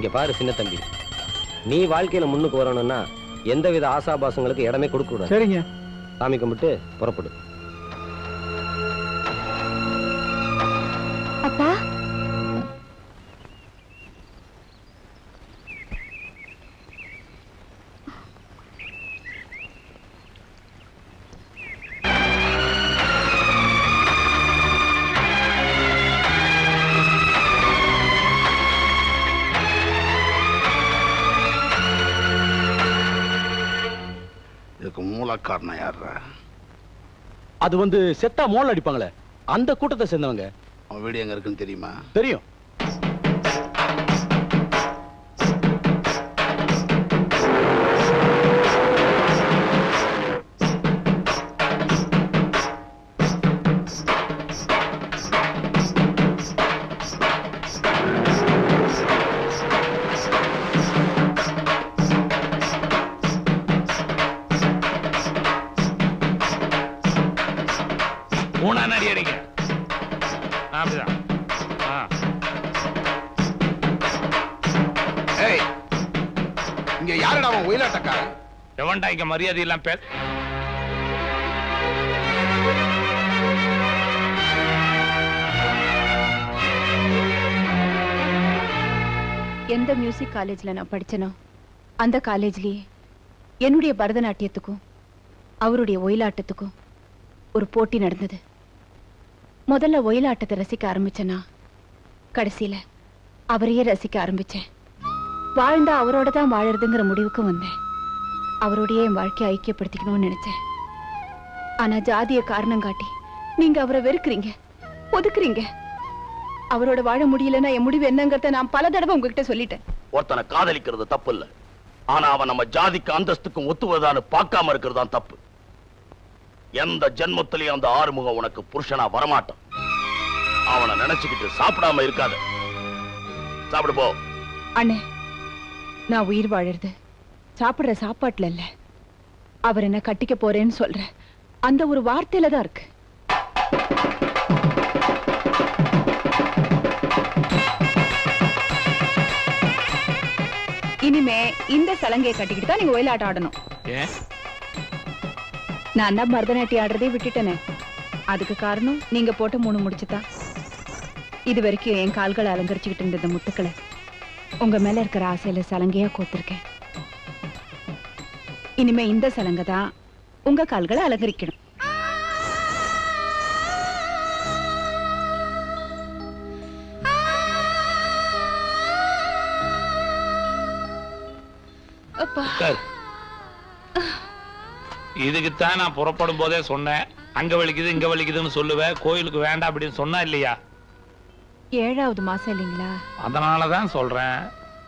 இங்க பாரு சின்ன தம்பி, நீ வாழ்க்கையில முன்னுக்கு வரணும்னா எந்தவித ஆசாபாசங்களுக்கு இடமே கொடுக்க கூடாது. சரிங்க. சாமி கும்பிட்டு புறப்படு. அப்பா, மூலக்காரனா யாரா? அது வந்து செத்தா மோல் அடிப்பாங்களே, அந்த கூட்டத்தை சேர்ந்தவங்க. அவன் வீடு எங்க இருக்குன்னு தெரியுமா? தெரியும். எவன்டா இங்க மரியாதை எல்லாம் பேச? எந்த மியூசிக் காலேஜ்ல நான் படிச்சனோ அந்த காலேஜ்லயே என்னுடைய பரதநாட்டியத்துக்கும் அவருடைய ஒயிலாட்டத்துக்கும் ஒரு போட்டி நடந்தது. முதல்ல ஒயிலாட்டத்தை ரசிக்க ஆரம்பிச்சேன்னா கடைசியில அவரையே ரசிக்க ஆரம்பிச்சேன். வாழ்ந்தா அவரோட தான் வாழறதுங்கிற முடிவுக்கு வந்தேன். அவரோடைய என் வாழ்க்கையை ஐக்கியப்படுத்திக்கணும்னு நினைச்சேன். ஆனா ஜாதிய காரணம் காட்டி நீங்க அவரை வெறுக்கிறீங்க, ஒதுக்குறீங்க. அவரோட வாழ முடியலன்னா என் முடிவு என்னங்கறத நான் பல தடவை உங்ககிட்ட சொல்லிட்டேன். ஒருத்தனை காதலிக்கிறது தப்பு இல்ல, ஆனா அவன் நம்ம ஜாதிக்கு அந்தஸ்துக்கும் ஒத்துவதான்னு பார்க்காம இருக்கிறது தான் தப்பு. எந்த ஜென்மத்திலையும் அந்த ஆறுமுகம் உனக்கு புருஷனா வரமாட்டான். அவனை நினைச்சுக்கிட்டு சாப்பிடாம இருக்காத. சாப்பிடு போ. அண்ணே, நான் உயிர் வாழறது சாப்பிடுற சாப்பாட்டுல இல்ல, அவர் என்ன கட்டிக்க போறேன்னு சொல்ற அந்த ஒரு வார்த்தையில தான் இருக்கு. இனிமே இந்த சலங்கையை கட்டிக்கிட்டு தான் நீங்க ஒயிலாட்டம் ஆடணும். நான் தான் பரதநாட்டியம் ஆடுறதே விட்டுட்டேனே, அதுக்கு காரணம் நீங்க போட்ட 3 முடிச்சுதான். இது வரைக்கும் என் கால்களை அலங்கரிச்சுக்கிட்டு இருந்த இந்த முத்துக்களை உங்க மேல இருக்கிற ஆசையில சலங்கையா கோத்திருக்கேன். இனிமே இந்த சலங்கை தான் உங்க கால்களை அலங்கரிக்கணும். இதுக்குத்தான் நான் புறப்படும் போதே சொன்னேன், அங்க வலிக்குது இங்க வலிக்குதுன்னு சொல்லுவேன், கோயிலுக்கு வேண்டாம் அப்படின்னு சொன்னா இல்லையா? 7வது மாசம் இல்லைங்களா? அதனாலதான் சொல்றேன்,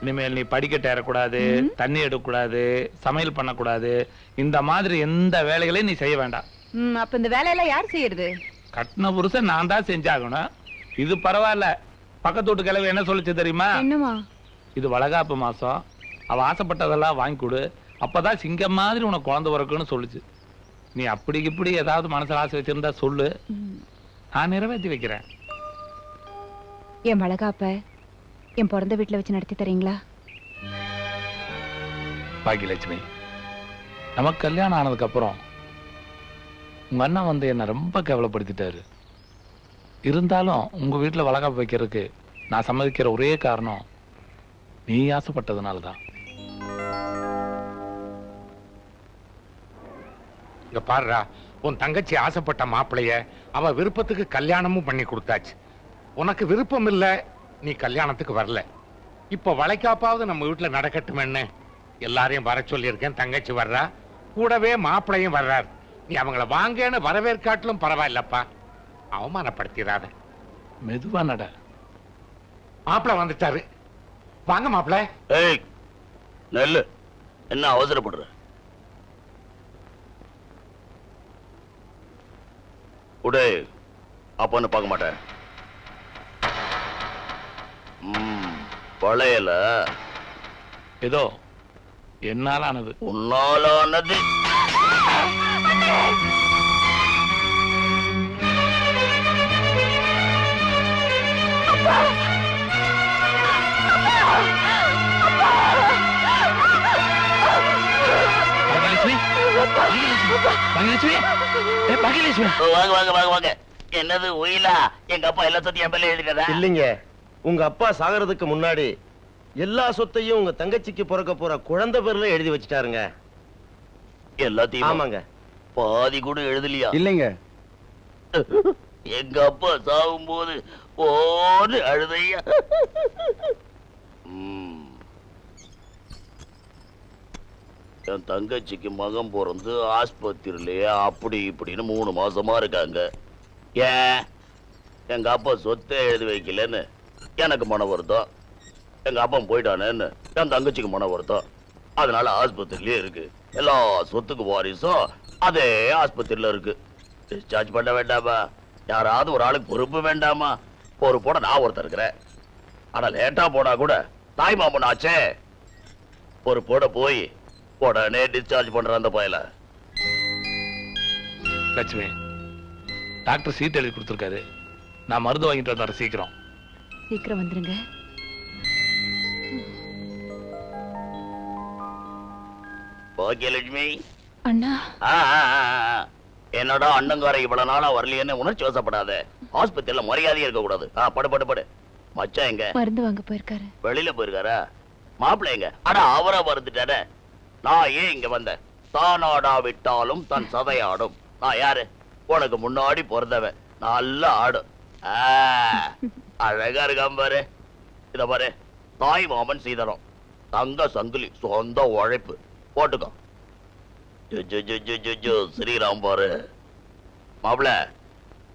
இனிமேல் நீ படிக்கட்டு ஏறக்கூடாது, தண்ணி எடுக்கக்கூடாது, சமையல் பண்ணக்கூடாது, இந்த மாதிரி எந்த வேலைகளையும் நீ செய்ய வேண்டாம். அப்ப இந்த வேலையெல்லாம் யார் செய்யறது? கட்டின புருஷன் நான் தான் செஞ்சாகணும். இது பரவாயில்ல, பக்கத்து வீட்டு கிழவி என்ன சொல்லிச்சு தெரியுமா? என்னமா? இது வளகாப்பு மாசம், அவ ஆசைப்பட்டதெல்லாம் வாங்கி கொடு, அப்பதான் சிங்கம் மாதிரி உனக்கு குழந்தை பிறக்குன்னு சொல்லுச்சு. நீ அப்படி இப்படி ஏதாவது மனசுல ஆசை வச்சிருந்தா சொல்லு, நான் நிறைவேற்றி வைக்கிறேன். என் வளகாப்ப என் பிறந்த வீட்டுல வச்சு நடத்தி தரீங்களா? பாக்கியலட்சுமி, நமக்கு கல்யாணம் ஆனதுக்கு அப்புறம் உங்க அண்ணன் வந்து என்ன ரொம்ப கேவலப்படுத்திட்டாரு. இருந்தாலும் உங்க வீட்டுல வளகாப்பு வைக்கிறதுக்கு நான் சம்மதிக்கிற ஒரே காரணம் நீ ஆசைப்பட்டதுனாலதான். இங்க பாருடா, உன் தங்கச்சி ஆசைப்பட்ட மாப்பிளைய அவ விருப்பத்துக்கு கல்யாணமும் பண்ணி கொடுத்தாச்சு. உனக்கு விருப்பம் இல்ல, நீ கல்யாணத்துக்கு வரல. இப்ப வளைக்காப்பாவது நம்ம வீட்டுல நடக்கட்டுமென்னு எல்லாரையும் வர சொல்லியிருக்கேன். தங்கச்சி வர்றா, கூடவே மாப்பிளையும் வர்றார். நீ அவங்கள வாங்கன்னு வரவேற்காட்டிலும் பரவாயில்லப்பா, அவமானப்படுத்திடாத. மெதுவா நட. மாப்பிள வந்துட்டாரு, வாங்க மாப்பிள. ஏய் நெல்லு, என்ன அவசரப்படுற? உடே, அப்பன்னு பார்க்க மாட்டேன். பழையல ஏதோ என்னால ஆனது. உன்னால ஆனது பாக்கியலட்சுமி பாக்கியலட்சுமி வாங்க வாங்க வாங்க வாங்க. என்னது உயிலா? எங்க அப்பா எல்லா சொத்தையும் என் பேர்ல எழுதிட்டதா? இல்லைங்க, உங்க அப்பா சாகறதுக்கு முன்னாடி எல்லா சொத்தையும் உங்க தங்கச்சிக்கு பிறக்க போற குழந்தை பேர்ல எழுதி வச்சுட்டாருங்க. எல்லாத்தையும்? ஆமாங்க. பாதி கூட எழுதலையா? இல்லைங்க. எங்க அப்பா சாகும் போது ஓடு அழுதையா. என் தங்கச்சிக்கு மகன் பிறந்து ஆஸ்பத்திரியிலேயே அப்படி இப்படின்னு 3 மாசமா இருக்காங்க. ஏன் எங்க அப்பா சொத்தை எழுதி வைக்கலன்னு எனக்கு மன வருத்தம், எங்க அப்பா போயிட்டானேன்னு என் தங்கச்சிக்கு மன வருத்தம். அதனால ஆஸ்பத்திரியிலே இருக்கு. எல்லா சொத்துக்கு வாரிசும் அதே ஆஸ்பத்திரியில இருக்கு. டிஸ்சார்ஜ் பண்ண வேண்டாமா? யாராவது ஒரு ஆளுக்கு பொறுப்பு வேண்டாமா? பொறுப்போட நான் ஒருத்தர் இருக்கிறேன். ஆனா லேட்டா போனா கூட தாய் மாமன் ஆச்சே, பொறுப்போட போய் உடனே டிஸ்சார்ஜ் பண்ற அந்த பயல. லட்சுமி, டாக்டர் சீட் எழுதி கொடுத்துருக்காரு. நான் மருந்து வாங்கிட்டு வந்தேன். சீக்கிரம் சீக்கிரம் வந்துருங்க. பாக்கியலட்சுமி அண்ணா. என்னடா அண்ணங்கார இவ்வளவு நாளா வரலையேன்னு உணர்ச்சி வசப்படாத. ஆஸ்பத்திரியில மரியாதையா இருக்க கூடாது. படு படு படு. மச்சான் எங்க? மருந்து வாங்க போயிருக்காரு. வெளியில போயிருக்காரா? மாப்பிள்ளை எங்க? அடா அவரை மறந்துட்டாட. நான் ஏன் இங்க வந்தேன்? தானாடா விட்டாலும் தன் சதையாடும். நான் யாரு? உனக்கு முன்னாடி பிறந்தவன். நல்லா ஆடும். அழகா இருக்கான் பாரு. இத பாரு, தாய் மாமன் சீதனம், தங்க சங்கிலி, சொந்த உழைப்பு. போட்டுக்கோ. ஸ்ரீராம் பாரு. மாப்பிள்ள,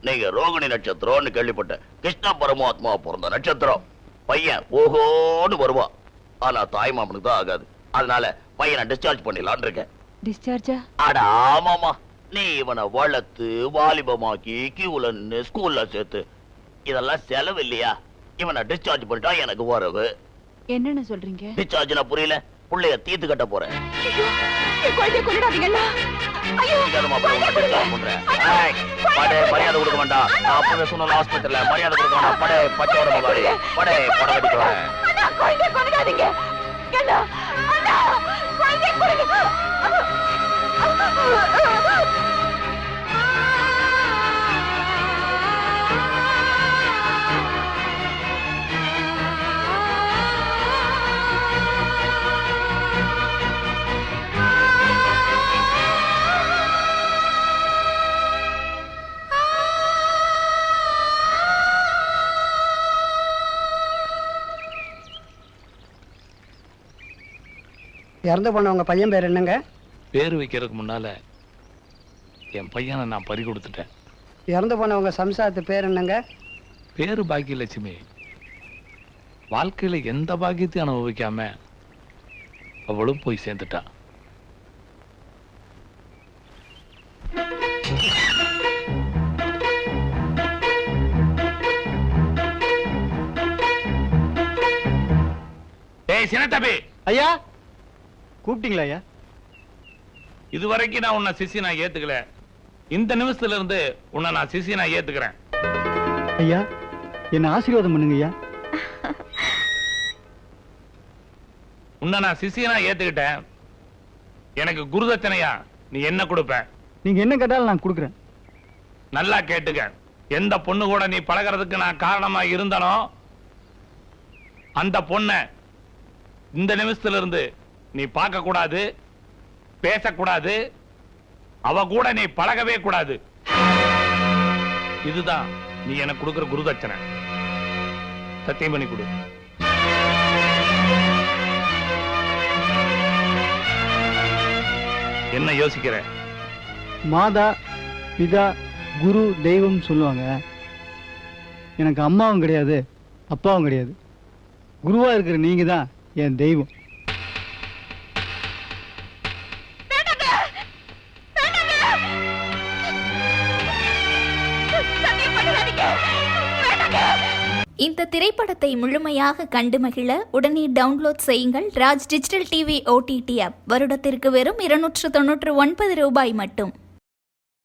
நீங்க ரோகிணி நட்சத்திரம்னு கேள்விப்பட்ட. கிருஷ்ண பரமாத்மா பிறந்த நட்சத்திரம். பையன் ஓஹோன்னு வருவான். ஆனா தாய் மாமனுக்கு தான் ஆகாது. அதனால பையனை டிஸ்சார்ஜ் பண்ணிடலான் இருக்கேன். டிஸ்சார்ஜா? அட ஆமாமா. நீ இவனை வளர்த்து வாலிபமாக்கி கியூல நின்னு ஸ்கூல்ல சேர்த்து, இதெல்லாம் செலவு இல்லையா? இவனை டிஸ்சார்ஜ் பண்ணிட்டா எனக்கு வரவு. என்னன்னு சொல்றீங்க? டிஸ்சார்ஜ் நான் புரியல. புள்ளைய தீத்து கட்ட போறேன். மரியாதை கொடுக்க வேண்டாம். நான் அப்பவே சொன்ன ஹாஸ்பிட்டல்ல மரியாதை கொடுக்க வேண்டாம். படே பச்சோட முகாடி படே படம் கட்டிக்குவேன். இறந்து போனவங்க பையன் பேர் என்னங்க? பேரு வைக்கிறதுக்கு முன்னால என் பையனை நான் பறி கொடுத்துட்டேன். இறந்து போனவங்க சம்சாரத்து பேர் என்னங்க? பேரு பாக்கியலட்சுமி. வாழ்க்கையில எந்த பாக்கியத்தையும் அனுபவிக்காம அவளும் போய் சேர்ந்துட்டா. ஏய் சின்னத்தம்பி. ஐயா கூப்பிட்டீங்களா ஐயா? இதுவரைக்கும் நான் உன்னை சிசியனா ஏத்துக்கல. இந்த நிமிஷத்துல இருந்து உன்னை நான் சிசியனா ஏத்துக்கிறேன். ஐயா என்ன ஆசீர்வாதம் பண்ணுங்க ஐயா. உன்னை நான் சிசியனா ஏத்துக்கிட்டேன். எனக்கு குருதட்சணையா நீ என்ன கொடுப்ப? நீங்க என்ன கேட்டாலும் நான் கொடுக்குறேன். நல்லா கேட்டுக்க. எந்த பொண்ணு கூட நீ பழகிறதுக்கு நான் காரணமா இருந்தனோ அந்த பொண்ணை இந்த நிமிஷத்துல இருந்து நீ பார்க்க கூடாது, பேசக்கூடாது, அவ கூட நீ பழகவே கூடாது. இதுதான் நீ எனக்கு கொடுக்கிற குருதட்சணை. சத்தியம் பண்ணி கொடு. என்ன யோசிக்கிற? மாதா பிதா குரு தெய்வம் சொல்லுவாங்க. எனக்கு அம்மாவும் கிடையாது அப்பாவும் கிடையாது. குருவா இருக்கிற நீங்க தான் என் தெய்வம். இந்த திரைப்படத்தை முழுமையாக கண்டு மகிழ உடனே டவுன்லோட் செய்யுங்கள் Raj digital TV OTT app. வருடத்திற்கு வெறும் 299 ரூபாய் மட்டும்.